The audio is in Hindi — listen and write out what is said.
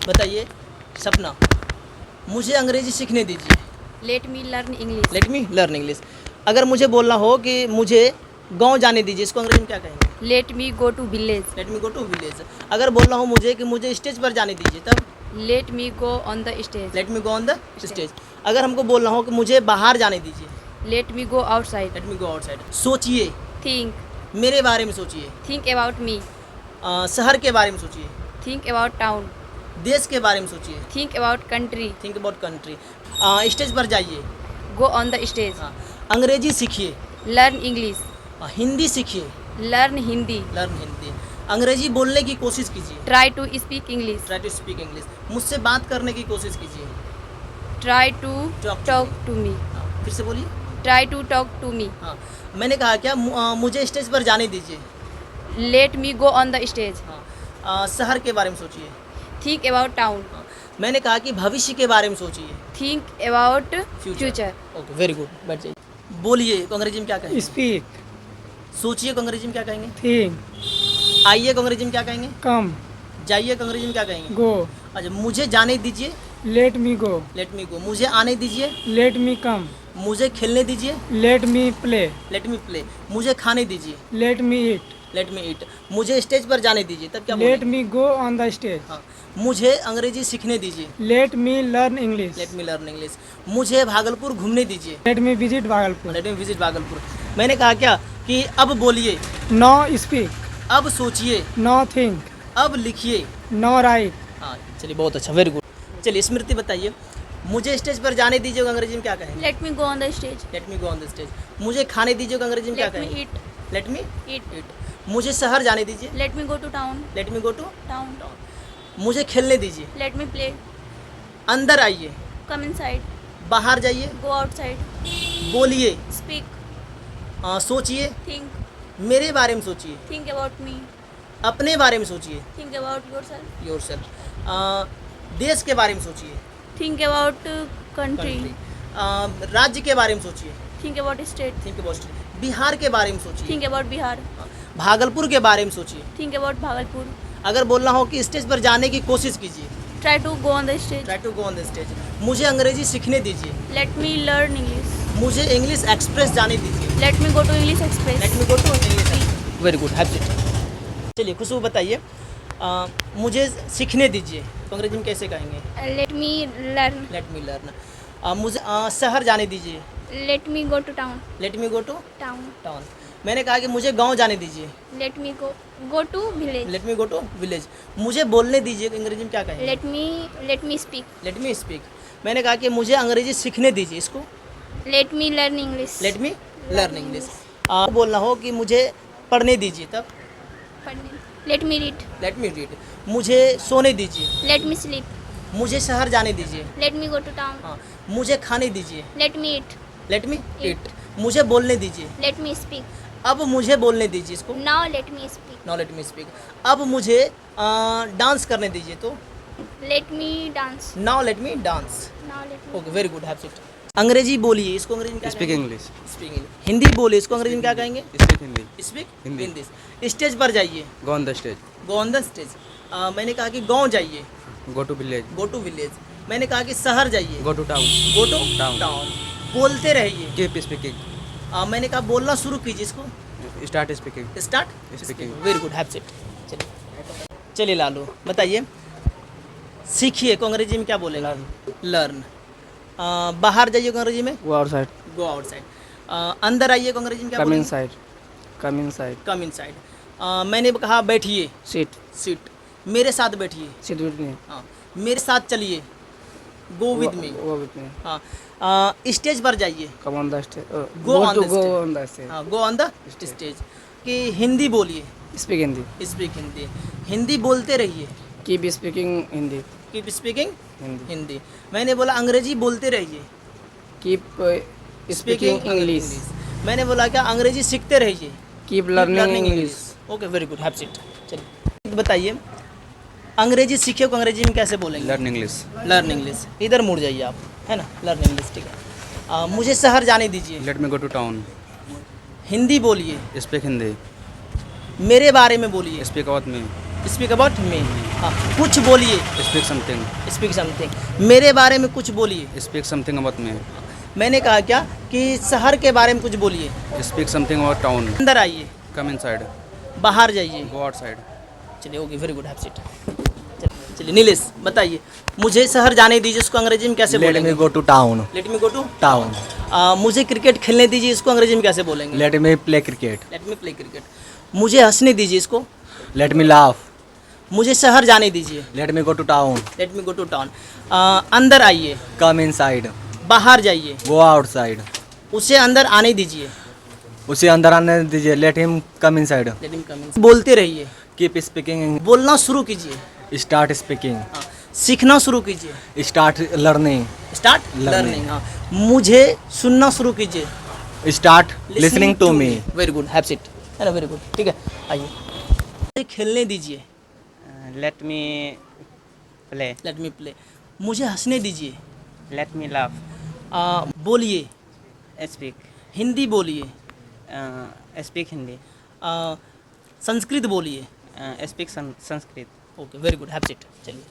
बताइए सपना, मुझे अंग्रेजी सीखने दीजिए। Let me learn English. Let me learn English. अगर मुझे बोलना हो कि मुझे गांव जाने दीजिए, इसको अंग्रेजी में क्या कहेंगे? Let me go to village. Let me go to village. अगर बोलना हो मुझे कि मुझे स्टेज पर जाने दीजिए, तब let me go on the stage. Let me go on the stage. अगर हमको बोलना हो कि मुझे बाहर जाने दीजिए, let me go outside. Late me go outside. सोचिए, थिंक। मेरे बारे में सोचिए। थिंक अबाउट मी। शहर के बारे में सोचिए। Think about town. देश के बारे में सोचिए। Think about country. Think about country. Stage पर जाइए। Go on the stage. हाँ, अंग्रेजी सीखिए। Learn English. हिंदी सीखिए। लर्न हिंदी। लर्न हिंदी। अंग्रेजी बोलने की कोशिश कीजिए। Try to speak English. Try to speak English. मुझसे बात करने की कोशिश कीजिए। Try to Talk to talk to me. हाँ, फिर से बोलिए। Try to talk to me. हाँ, मैंने कहा क्या मुझे स्टेज पर जाने दीजिए। Let me go on the stage. हाँ, शहर के बारे में सोचिए। Think about town. हाँ, मैंने कहा कि भविष्य के बारे में सोचिए। Think about future. Okay, very good, बैठ जाइए। बोलिए को अंग्रेजी में क्या कहेंगे? स्पीक। सोचिए को अंग्रेजी में क्या कहेंगे? थिंक। आइए को अंग्रेजी में क्या कहेंगे? कम। जाइए को अंग्रेजी में क्या कहेंगे? गो। अच्छा, मुझे जाने दीजिए। Let me go. Let me go. मुझे आने दीजिए। Let me come. मुझे खेलने दीजिए। Let me play. Let me play. मुझे खाने दीजिए। Let me eat. Let me eat. मुझे स्टेज पर जाने दीजिए, तब क्या लेट बोलेंगे? Me go on the stage. हाँ, मुझे अंग्रेजी सीखने दीजिए। Let me learn English. Let me learn English. मुझे भागलपुर घूमने दीजिए। Let me visit Bhagalpur. Late me visit Bhagalpur. मैंने कहा क्या कि अब बोलिए, नो स्पीक। अब सोचिए, नो थिंक। अब लिखिए। No write. हाँ, चलिए, बहुत अच्छा, वेरी गुड। चलिए स्मृति बताइए, मुझे स्टेज पर जाने दीजिए अंग्रेजी में क्या कहेंगे? Let me go on the stage. Let me go on the stage. मुझे खाने दीजिए अंग्रेजी में क्या लेट मी कहेंगे? Eat. Let me eat. Eat. मुझे शहर जाने दीजिए। Let me go to town. Let me go to. Town. मुझे खेलने दीजिए। Let me play. अंदर आइए। Come inside. बाहर जाइए। Go outside. बोलिए। स्पीक। सोचिए, थिंक। मेरे बारे में सोचिए। Think about me. अपने बारे में सोचिए। Think about yourself. योरसेल्फ। देश के बारे में सोचिए। Think about country. कंट्री। राज्य के बारे में सोचिए। Think about state. Think about. Bihar के बारे में सोचिए। Think about Bihar. भागलपुर के बारे में सोचिए। Think about Bhagalpur. अगर बोलना हो कि स्टेज पर जाने की कोशिश कीजिए। Try to go on the stage. Try to go on the stage. मुझे अंग्रेजी सीखने दीजिए। Let me learn English. मुझे इंग्लिश एक्सप्रेस जाने दीजिए। Let me go to English express. Let me go to English. Very good, have it. चलिए खुशबू बताइए, मुझे सीखने दीजिए तो अंग्रेजी में कैसे कहेंगे? Let me learn. Let me learn. मुझे शहर जाने दीजिए। Let me go to town. Let me go to town. Town. मैंने कहा कि मुझे गांव जाने दीजिए। Let me go to village. Let me go to village. मुझे बोलने दीजिए तो अंग्रेजी में क्या कहेंगे? Let me speak. Let me speak. मैंने कहा कि मुझे अंग्रेजी सीखने दीजिए, इसको let me learn English. Let me learn English. बोलना हो कि मुझे पढ़ने दीजिए, तब let me read. Let me read. मुझे सोने दीजिए। Let me sleep. मुझे शहर जाने दीजिए। Let me go to town. हाँ, मुझे खाने दीजिए। Let me eat. Let me eat. मुझे बोलने दीजिए। Let me speak. अब मुझे बोलने दीजिए, इसको now let me speak. Now let me speak. अब मुझे डांस करने दीजिए, तो let me dance. Now let me dance. Now let me. Okay, very good, have it. अंग्रेजी बोलिए, इसको अंग्रेजी में क्या स्पीक कहेंगे? इंग्लिश। Speak English. हिंदी बोलिए, इसको अंग्रेजी में क्या कहेंगे? Speak Hindi. Speak Hindi. Hindi. Stage पर जाइए। Go on the stage. Go on the stage. मैंने कहा कि गांव जाइए। Go to village. Go to village. मैंने कहा कि शहर जाइए। Go to town. Go to Town. Town. बोलते रहिए। Keep speaking. मैंने कहा बोलना शुरू कीजिए, इसको start speaking. Start Speaking. Very good, have it. चलिए लालू बताइए, सीखिए को अंग्रेजी में क्या बोलेगा? लर्न। बाहर जाइए को अंग्रेजी में? Go outside. Go outside. अंदर आइए को अंग्रेजी में क्या कम बोलेंगे? Inside. Come inside. Come inside. मैंने कहा बैठिए। सिट। सीट। मेरे साथ बैठिए। Sit with me. हाँ, मेरे साथ चलिए। Go with me. Go with me. हाँ, स्टेज पर जाइए। Come on the stage. Go on the go stage. On the stage. हाँ, गो ऑन द स्टेज। कि हिंदी बोलिए। स्पीक हिंदी। स्पीक हिंदी। हिंदी बोलते रहिए। Keep speaking Hindi. Keep speaking Hindi. Hindi. मैंने बोला अंग्रेजी बोलते रहिए। Keep speaking English. मैंने बोला क्या अंग्रेजी सीखते रहिए। Keep learning English. Okay, very good, have it. चलिए बताइए, अंग्रेजी सीखे को अंग्रेजी में कैसे बोलेंगे? Learn English. Learn English. इधर मुड़ जाइए आप, है ना, लर्न इंग्लिश, ठीक है। मुझे शहर जाने दीजिए। Let me go to town. Hindi बोलिए। स्पीक हिंदी। मेरे बारे में बोलिए। Speak about me. Speak about me. हाँ, कुछ बोलिए। Speak something. Speak something. मेरे बारे में कुछ बोलिए। Speak something about me. मैंने कहा क्या कि शहर के बारे में कुछ बोलिए। Speak something about town. अंदर आइए। Come inside. बाहर जाइए। Go outside. चलिए okay, very good, have seat. चलिए नीलेश बताइए, मुझे शहर जाने दीजिए, इसको अंग्रेजी में कैसे Let बोलेंगे? me go to town. Let me go to Town. मुझे क्रिकेट खेलने दीजिए, इसको अंग्रेजी में कैसे बोलेंगे? Let me play cricket. Late me play cricket. मुझे हंसने दीजिए, इसको। Let me laugh. मुझे शहर जाने दीजिए। Let me go to town. Let me go to town. अंदर आइए। Come inside. बाहर जाइए। Go outside. उसे अंदर आने दीजिए। उसे अंदर आने दीजिए. Let him come inside. Let him come in. बोलते रहिए। Keep speaking. बोलना शुरू कीजिए। Start speaking. हाँ, सीखना शुरू कीजिए। Start learning. Start Learning. Learning. हाँ, मुझे सुनना शुरू कीजिए। Start listening to me. Very good, have seat. है ना, वेरी गुड, ठीक है। आइए, मुझे खेलने दीजिए। Let me play. Late me play. मुझे हंसने दीजिए। Let me laugh. बोलिए। Speak. हिंदी बोलिए। Speak Hindi. संस्कृत बोलिए। Speak Sanskrit. Okay, very good, have seat. चलिए।